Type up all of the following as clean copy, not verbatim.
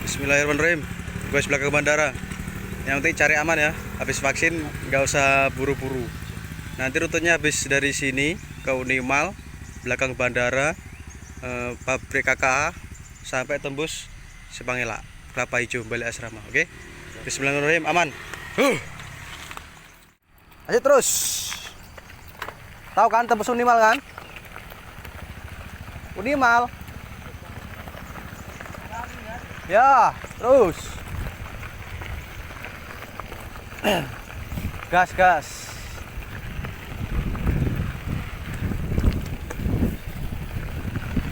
Bismillahirrahmanirrahim. Guys, belakang bandara. Yang penting cari aman ya. Habis vaksin nggak usah buru-buru. Nanti rutenya habis dari sini ke Unimal, belakang bandara, pabrik KKA sampai tembus Sepangela, Kelapa Hijau, balik asrama. Oke? Bismillahirrahmanirrahim. Aman. Ayo terus. Tahu kan tembus Unimal kan? Unimal. Ya, terus. Gas.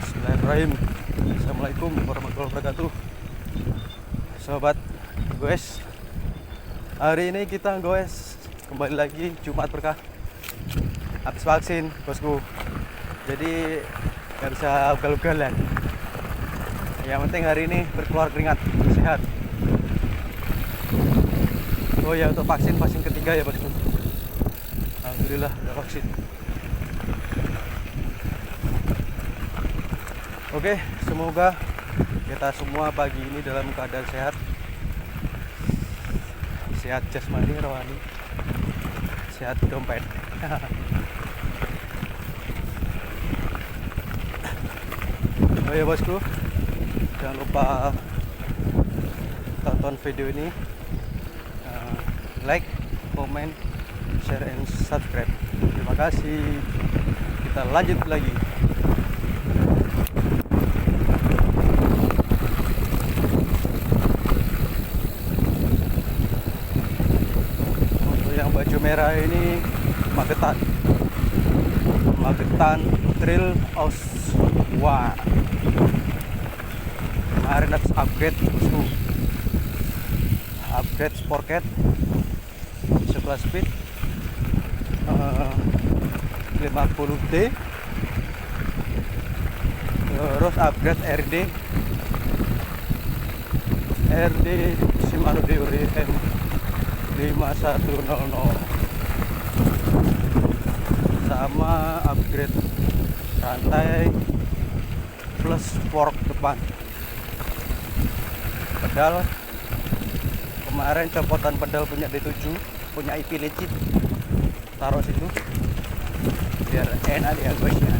Bismillahirrahmanirrahim. Assalamualaikum warahmatullahi wabarakatuh. Sobat goes, hari ini kita goes kembali lagi Jumat berkah. Habis vaksin bosku, jadi nggak bisa ugal-ugalan. Yang penting hari ini berkeluar keringat, sehat. Oh ya, untuk vaksin ketiga ya bosku. Alhamdulillah udah vaksin. Oke, semoga kita semua pagi ini dalam keadaan sehat. Sehat jasmani, rohani, sehat dompet. Oh ya bosku, jangan lupa tonton video ini, like, comment, share, and subscribe. Terima kasih. Kita lanjut lagi. Untuk yang baju merah ini Magetan Trail Oswa. Kemarin habis upgrade bosku, upgrade Sportcat 11 speed 50D, terus upgrade RD Shimano Deore M5100, sama upgrade rantai plus fork depan. Pedal kemarin copotan pedal punya D7, punya IP licin, taruh situ biar enak ya guys ya.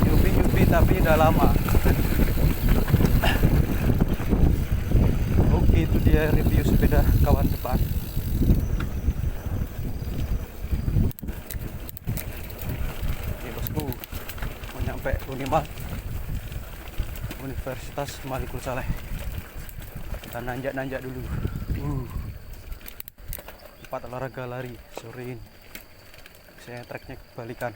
Nyubi tapi udah lama. Oke, itu dia review sepeda kawan depan. Oke bosku, mau nyampe Unimal, Universitas Malikul Saleh. Kita nanjak dulu. Tempat olahraga lari sore ini. Saya treknya kebalikan.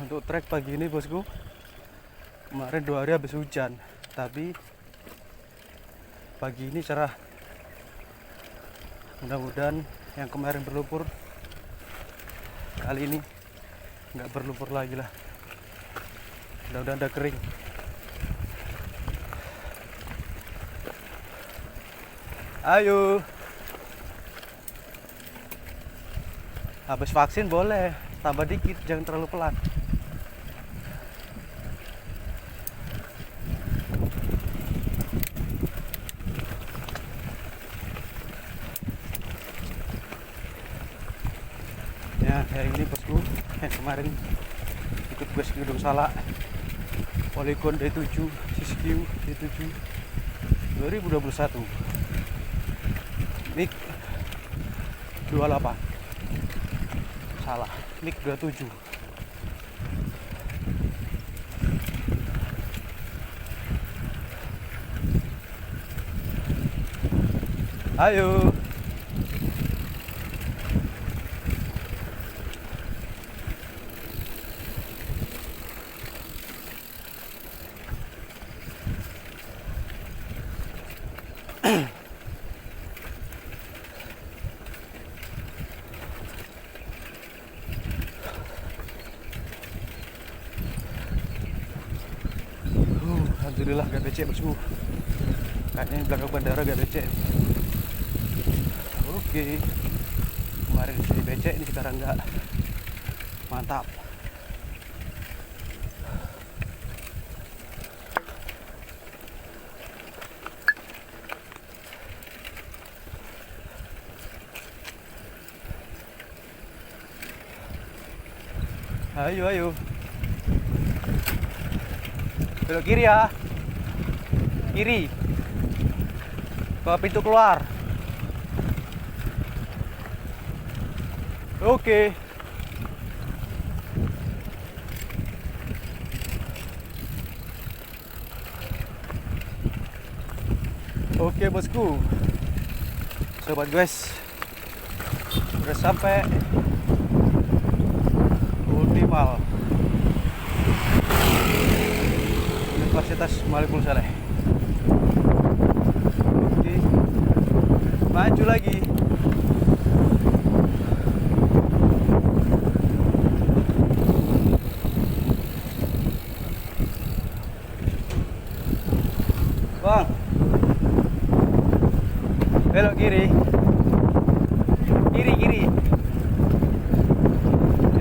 Untuk trek pagi ini bosku, kemarin 2 hari habis hujan, tapi pagi ini cerah. Mudah-mudahan yang kemarin berlumpur kali ini nggak berlumpur lagi lah. Mudah-mudahan udah kering. Ayo, habis vaksin boleh tambah dikit, jangan terlalu pelan. Ya, kayak ini bosku, yang kemarin ikut gue ke Gunung Salak, Polygon D7, Siskiyou D7 2021, Mik 28, salah, Mik 27. Ayo. Alhamdulillah gak becek bosku. Kayaknya belakang bandara gak becek. Oke. Kemarin di becek, ini sekarang enggak. Mantap. Ayo, ayo. Belok kiri ya. Kiri. Ke pintu keluar. Oke. Oke, bosku. Sobat guys. Udah sampai Ultimal Universitas Malikul Saleh. Oke. Maju lagi. Bang, belok kiri. Kiri, kiri.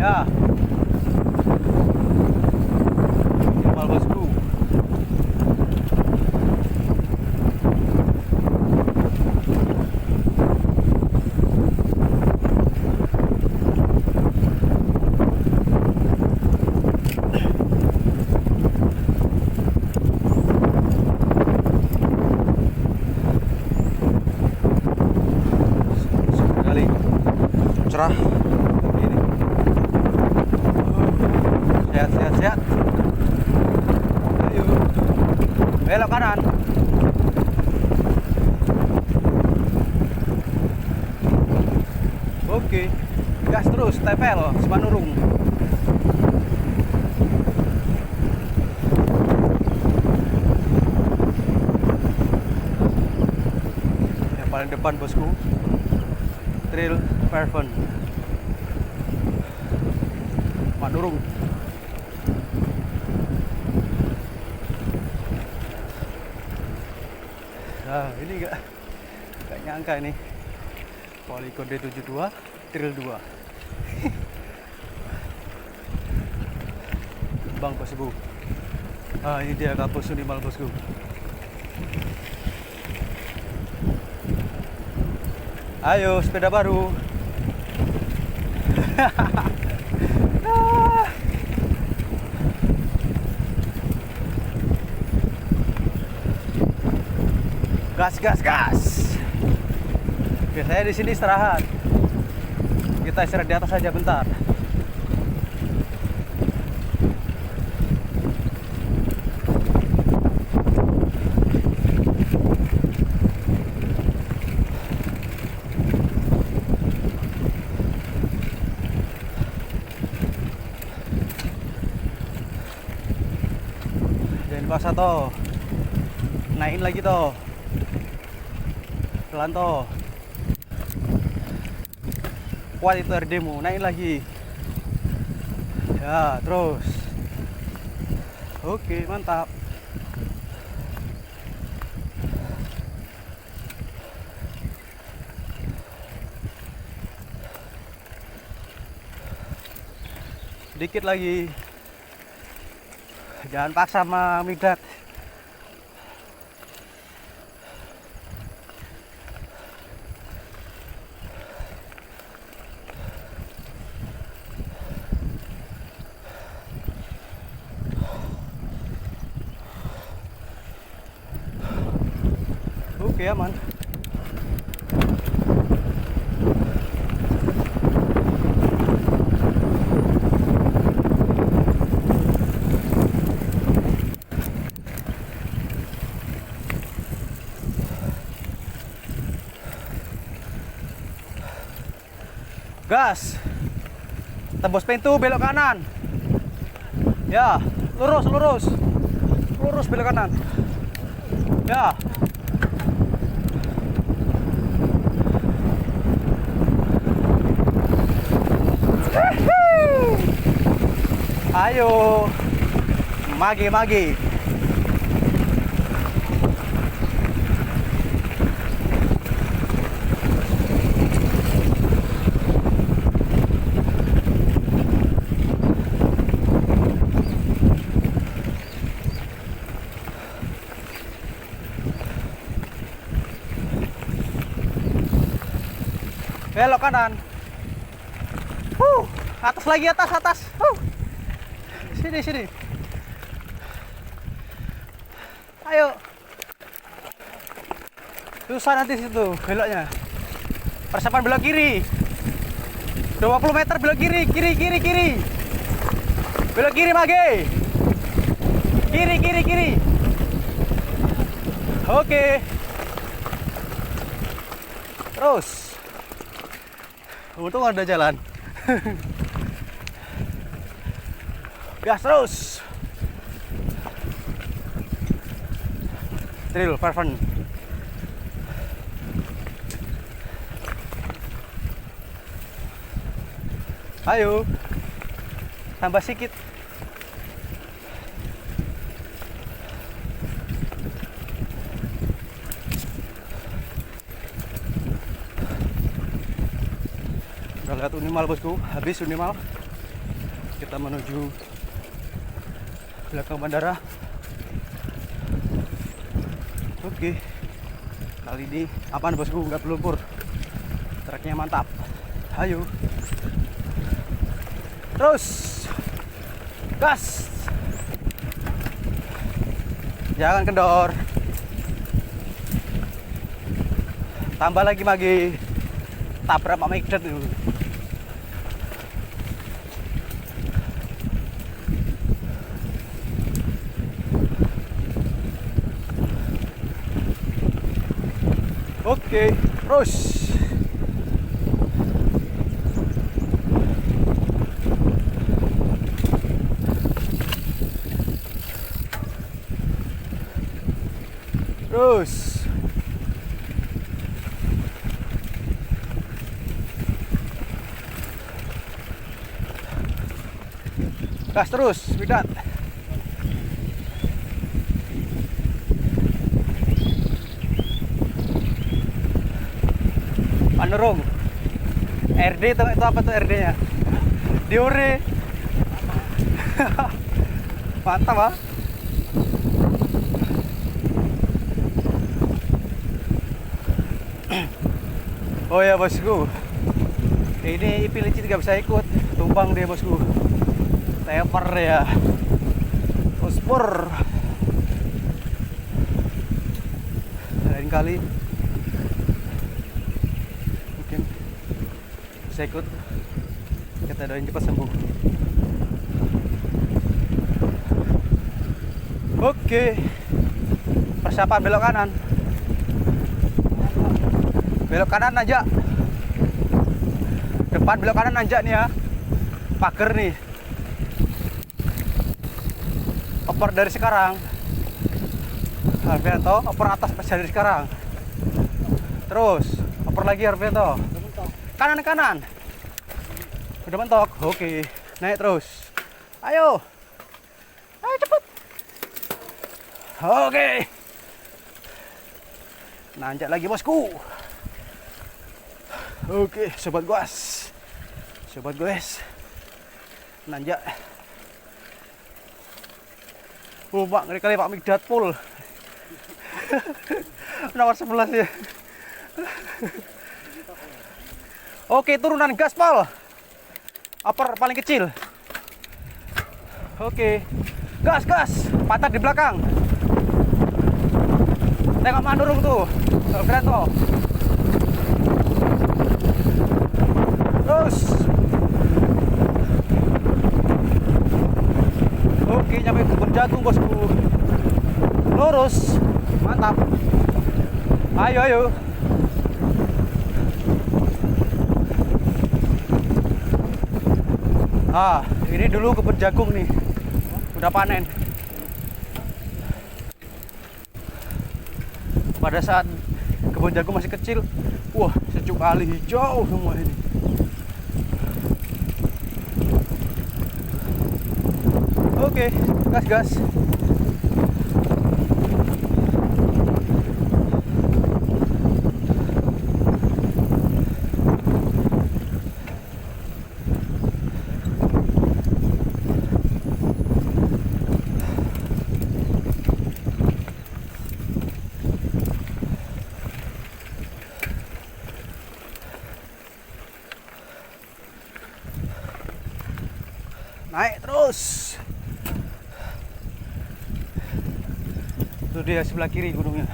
Ya. Ultimal bosku. Cerah ini. Sehat, sehat, sehat. Ayo, belok kanan. Oke, gas terus, tempel Semanurung. Yang paling depan bosku, Trail Perven Manurung. Nah, ini enggak nyangka ini. Polycon D72 Trail 2. Bang bosku. Ah, ini dia kampus Unimal bosku. Ayo, sepeda baru. Gas, gas, gas. Oke, saya di sini istirahat. Kita istirahat di atas saja bentar. Jangan paksa toh. Naikin lagi toh. Pelan toh. Kuat itu RD-mu, naikin lagi. Ya, terus. Oke, mantap. Sedikit lagi. Jangan paksa sama migrat. Oke, aman. Gas. Tembus pintu, belok kanan. Ya, lurus, lurus. Lurus belok kanan. Ya. Ayo. Magi, magi. Belok kanan. Atas lagi, atas. Sini. Ayo. Susah nanti situ beloknya. Persiapan belok kiri. 20 meter belok kiri. Belok kiri, Mage. Kiri. Oke. Terus. Untung ada jalan. Gas terus. Drill, Parvan. Ayo. Tambah sedikit. Udah lihat Unimal, bosku. Habis Unimal. Kita menuju belakang bandara. Oke. Kali ini apaan, bosku? Nggak berlumpur. Treknya mantap. Ayo. Terus. Gas. Jangan kendor. Tambah lagi, Magi. Tabrak Pak Migdat itu. Oke, terus. Gas terus, Migdat. Panorong. RD itu apa tuh RD-nya? Diore. Mantap, ah. Oh ya, bosku. Ini Ipilici nggak bisa ikut. Tumpang dia, bosku. Teper ya. Spur. Lain kali mungkin bisa ikut. Kita doain cepat sembuh. Oke. Persiapan belok kanan. Belok kanan aja. Depan belok kanan aja nih ya. Pagar nih. Oper dari sekarang. Harvento, oper atas dari sekarang. Terus, oper lagi Harvento. Kanan. Udah mentok. Oke. Naik terus. Ayo cepet. Oke. Nanjak lagi, bosku. Oke, sobat goes. Nanjak. Pak, ngeri kali Pak Migdat full. Nomor 11 ya. Oke, turunan gaspol. Upper paling kecil. Oke. Gas. Patah di belakang. Tengok mandurung tuh. Keren tuh. Terus. Oke, nyampe kebun jagung, bosku. Lurus. Mantap. Ayo. Ini dulu kebun jagung nih. Udah panen. Pada saat kebun jagung masih kecil, wah, sejuk kali hijau semua ini. Oke, gas. Naik terus. Itu dia sebelah kiri gunungnya.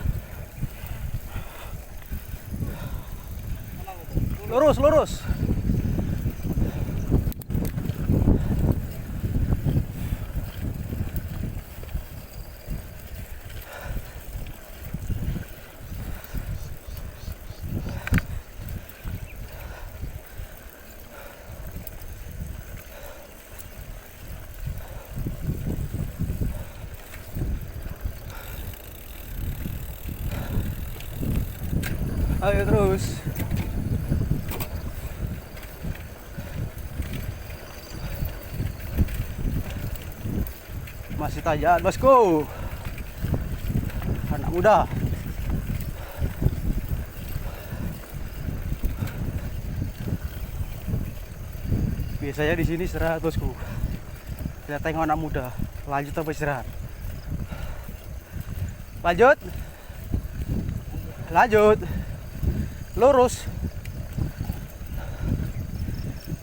Lurus, lurus. Ayo terus. Masih tajam bosku. Anak muda. Biasanya di sini istirahat bosku. Kita tengok anak muda. Lanjut apa istirahat? Lanjut. Lanjut. Lurus.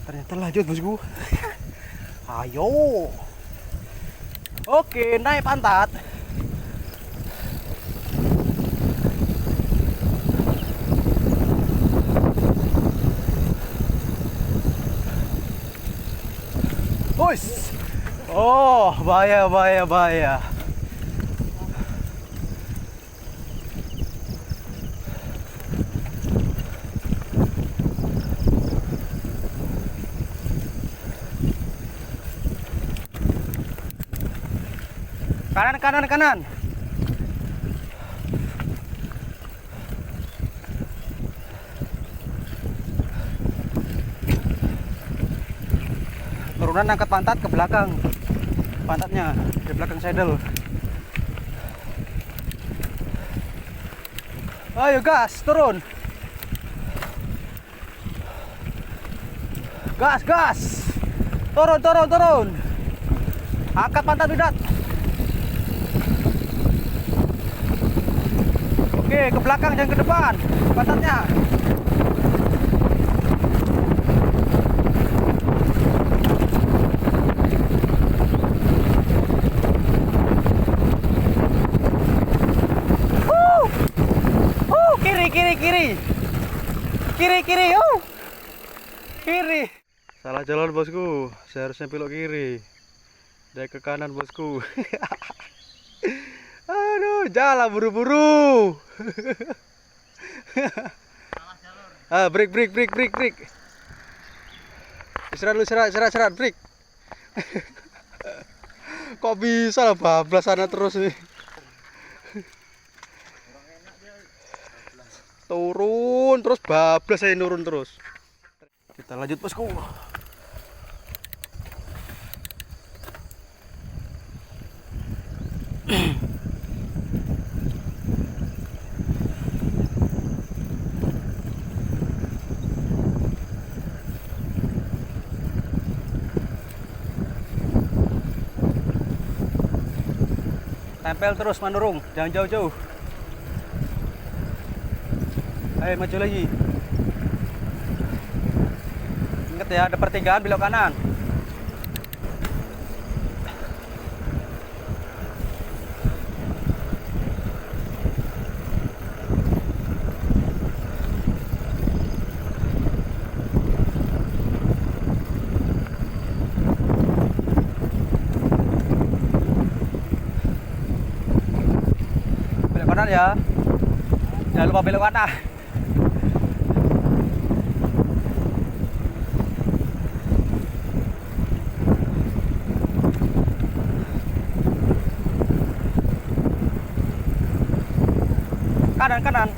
Ternyata lanjut bosku. Ayo. Oke, naik pantat. Bus. Oh, bahaya, bahaya, bahaya. Kanan, kanan, kanan. Turunan angkat pantat ke belakang. Pantatnya di belakang saddle. Ayo gas, turun. Gas, gas. Turun, turun, turun. Angkat pantat bidat. Oke, ke belakang jangan ke depan. Pantatnya. Kiri, kiri, kiri. Kiri, kiri. Kiri. Salah jalan bosku. Seharusnya belok kiri. Dia ke kanan bosku. Aduh, jalan buru-buru. Break, break, break, break, break. Istirahat dulu, istirahat, break. Kok bisa lah bablas sana terus nih. Turun terus bablas saya nurun terus. Kita lanjut bosku. Tempel terus manurung, jangan jauh-jauh. Ayo maju lagi. Ingat ya, ada pertigaan belok kanan. Belok kanan ya. Jangan lupa belok kanan. Kanan, kanan.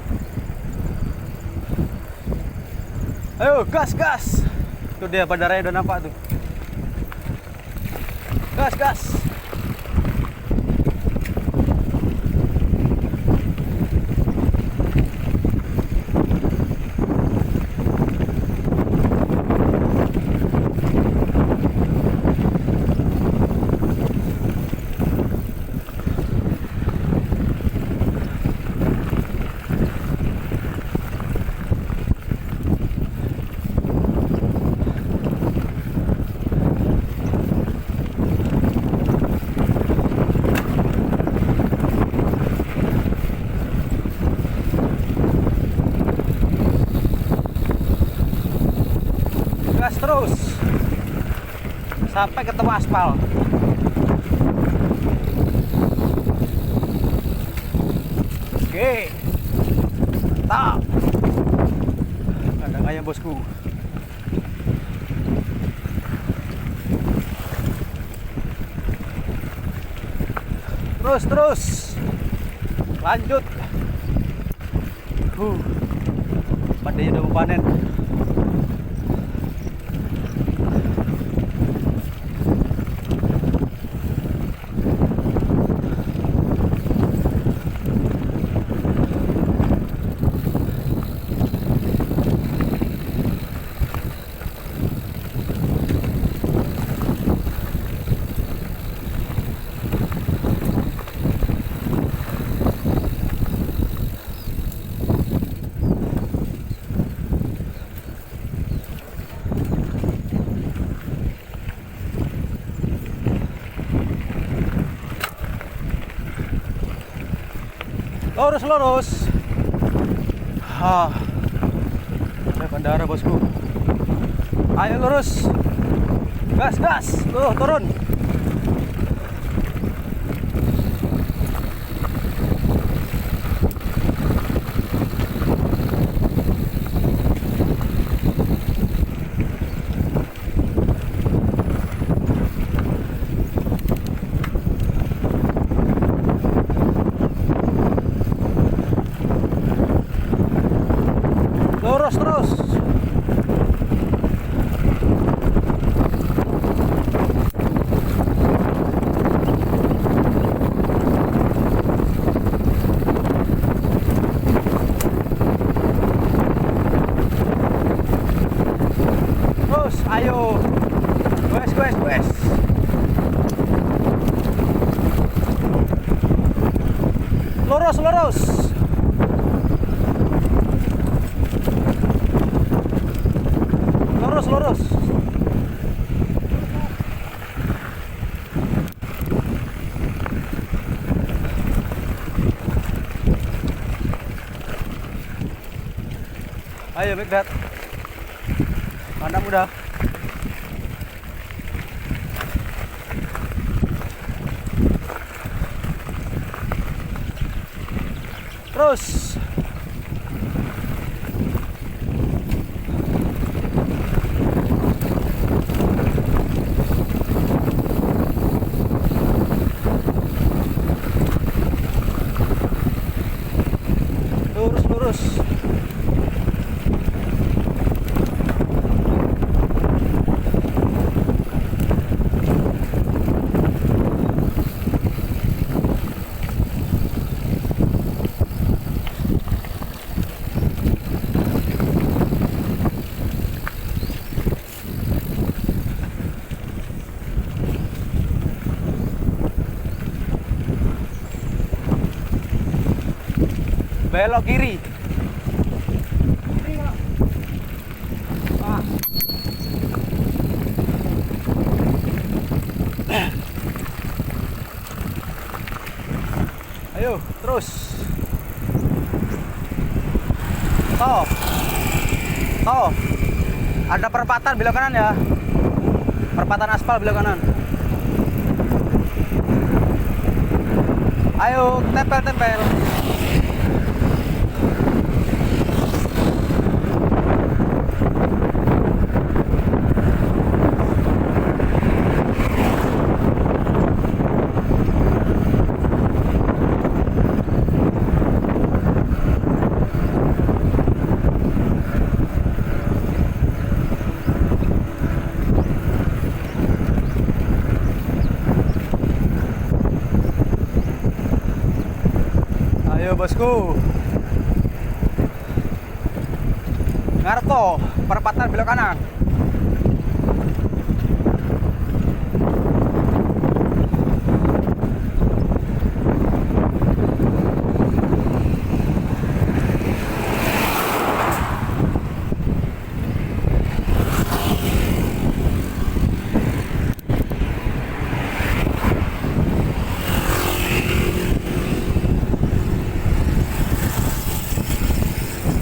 Ayo gas, gas. Tuh dia bandaranya udah nampak tuh. Gas, gas. sampai ketemu aspal. Oke, tak kandang ayam bosku. Terus lanjut. Pandai udah mau panen. Lurus. Ada bandara bosku. Ayo lurus. Gas. Turun. Terus. Ayo. Wes. Lurus. Lurus. Ayo Mikdad. Mana mudah. Terus. Lurus. Belok kiri. Ayo, terus. Toh. Ada perempatan belok kanan ya. Perempatan aspal belok kanan. Ayo, tempel. Ayo bosku. Ngarep toh, perempatan belok kanan.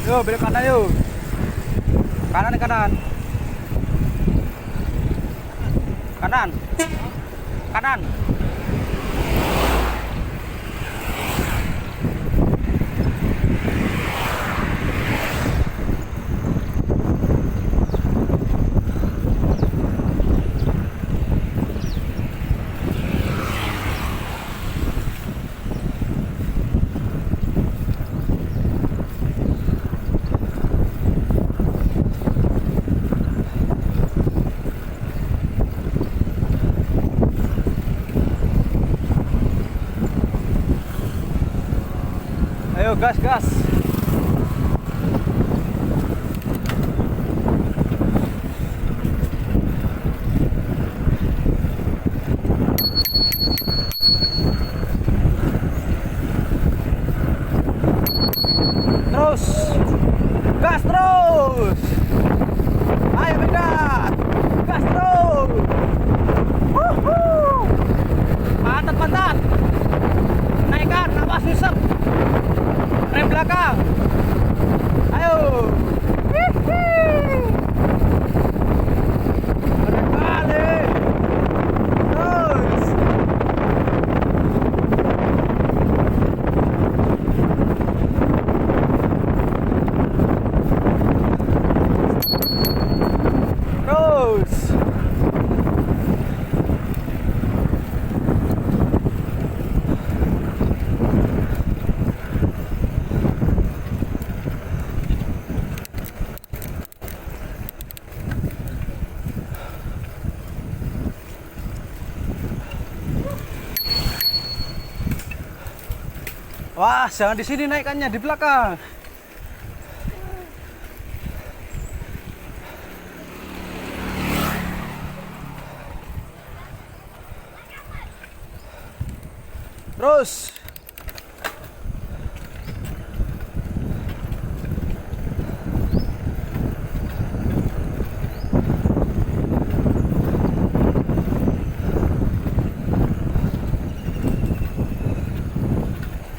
Yo, belok kanan yuk. Kanan. Kanan. Kanan. Ayo gas gas. Terus. Gas terus. Ayo Medan. Gas terus. Wuhuu. Pantat pantat. Naikkan napas susep. Rem belakang. Ayo. Keren kali. Terus. Terus. Wah, jangan di sini naikannya, di belakang. Terus.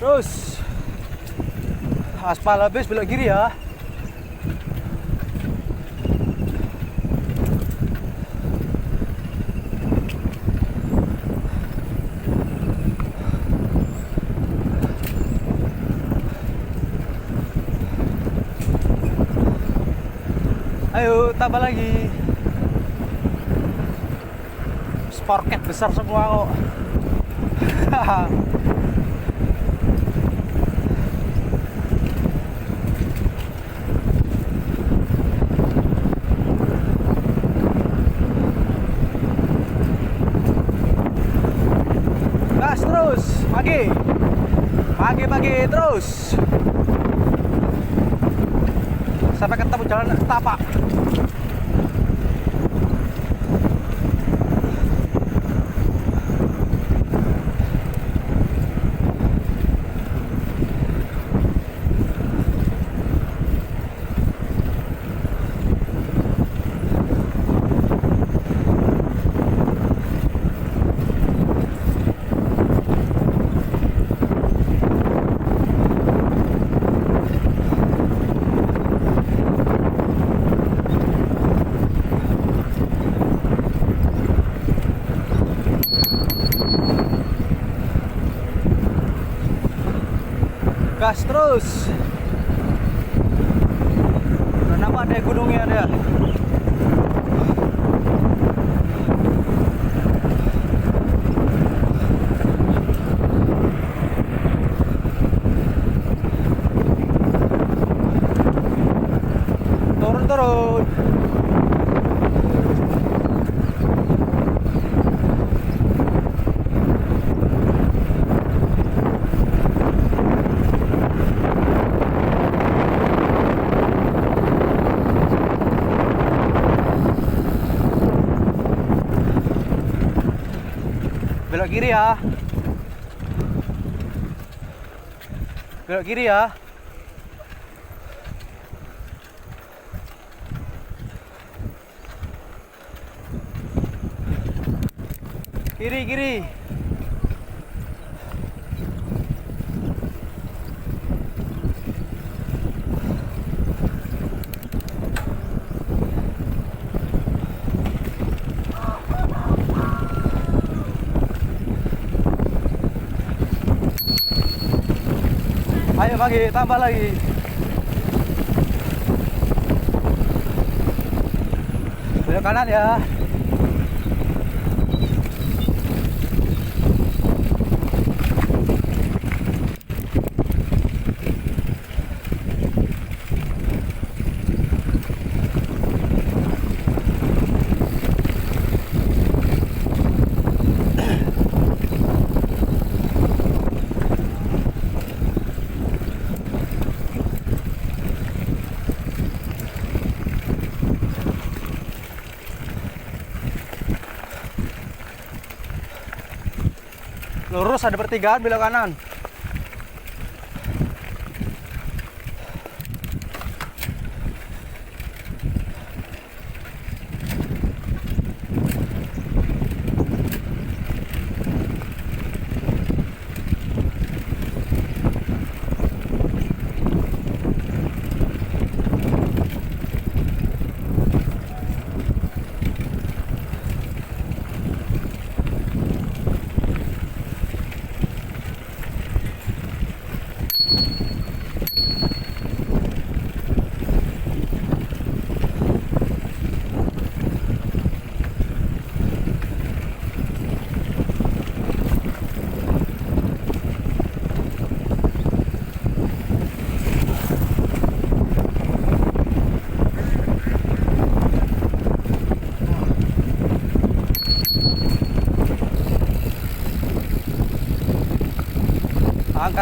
Terus. Aspal habis, belok kiri ya. Ayo tambah lagi. Sporket besar semua kok. Gas terus, pagi terus sampai ketemu jalan tapak. Gas terus. Udah nampak deh gunungnya dia. Turun. Belok kiri ya. Belok kiri ya. Kiri. lagi, tambah lagi. Belok kanan ya. Lurus ada pertigaan, belok kanan.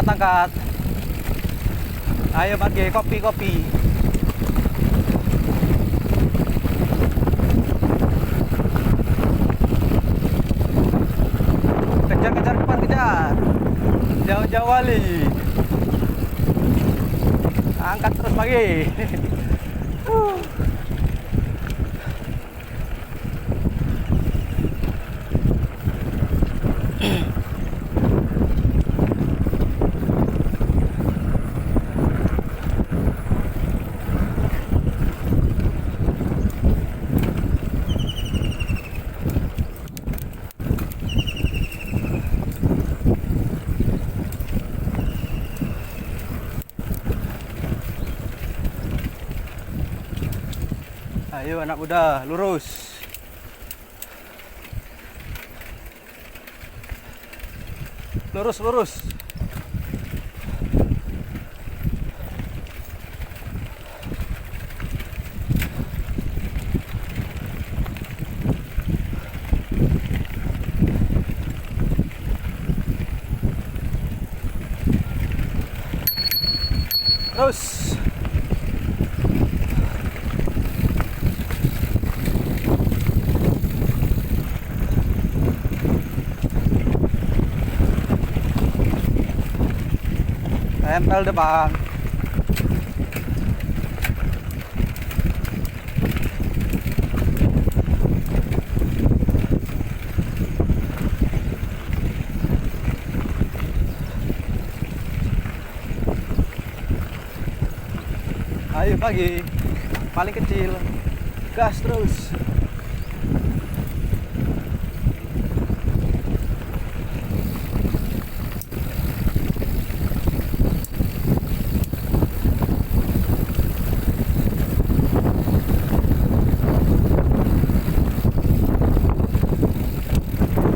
Angkat. Ayo bagi kopi. Kejar cepat kejar. Jauh-jauh wali. Angkat terus bagi. Ayo anak muda, lurus. Lurus. Terus. Tempel depan. Ayo pagi, paling kecil, gas terus.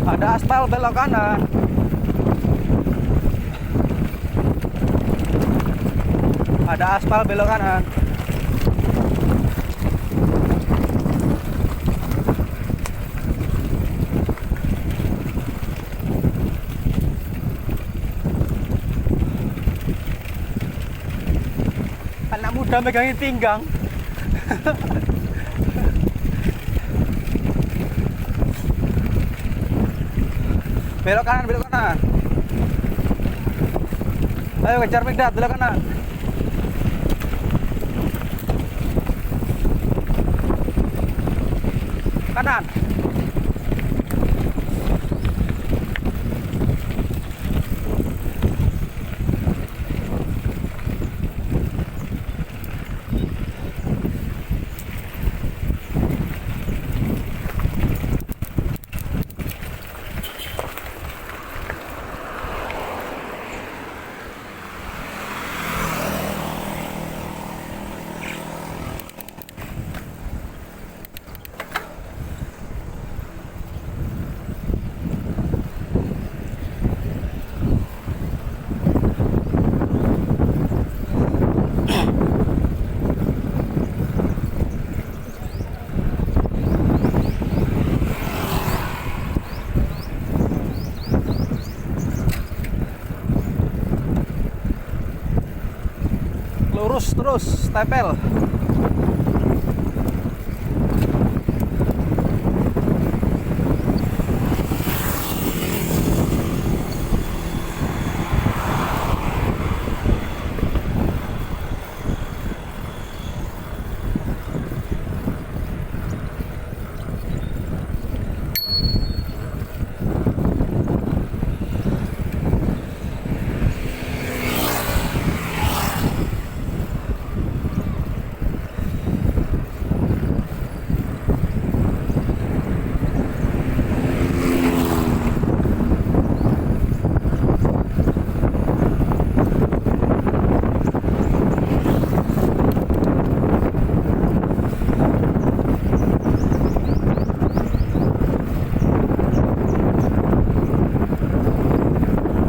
Ada aspal belok kanan. Ada aspal belok kanan. Anak muda megangin pinggang. Belok kanan. Ayo kejar Migdat, belok kanan. Kanan. terus tempel.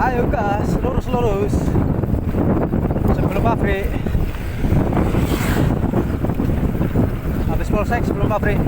Ayo gas, lurus sebelum pabrik. Habis polsek sebelum pabrik.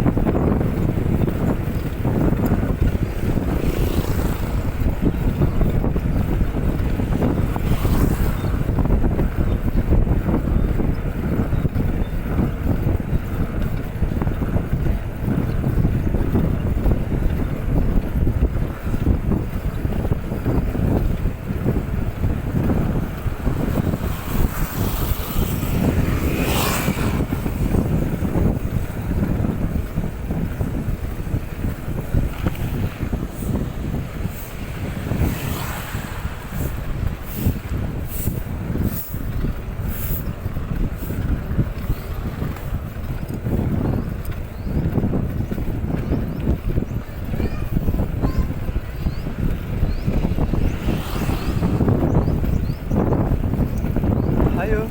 Ayo.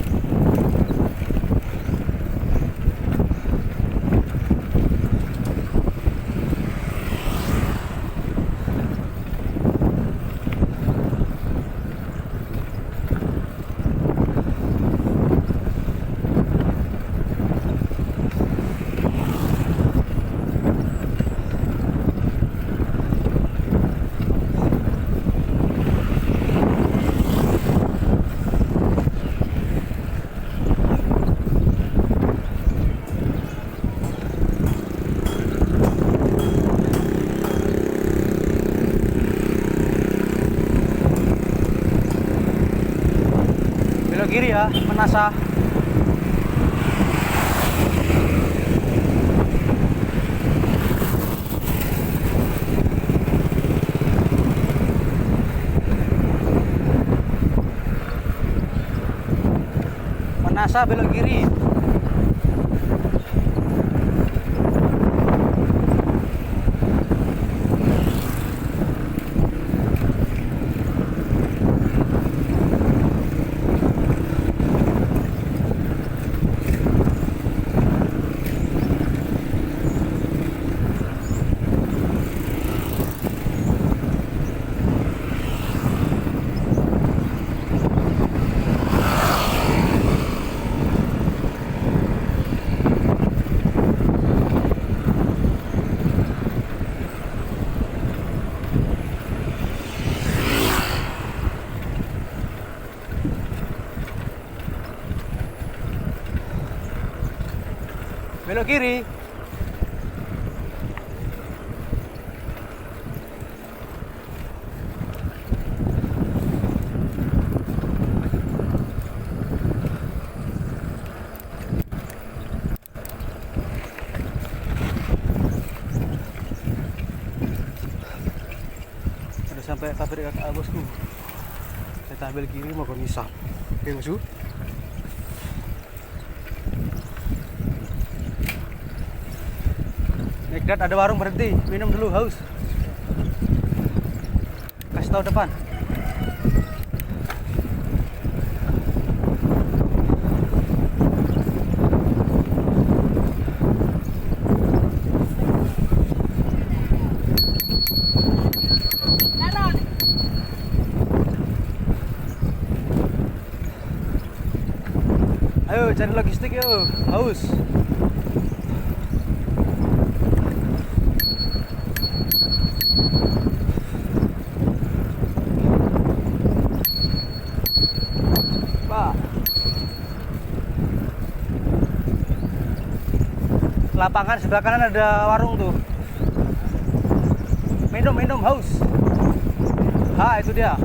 Belok kiri ya, Menasa. Menasa belok kiri. Belok kiri. Udah sampai pabrik kakak bosku. Saya ambil kiri mau ke ngisap. Oke bosku. Dad, ada warung berhenti, minum dulu, haus. Kasih tahu depan. Ayo cari logistik yuk, haus. Pak. lapangan, sebelah kanan ada warung tuh. Minum haus. Ha, itu dia.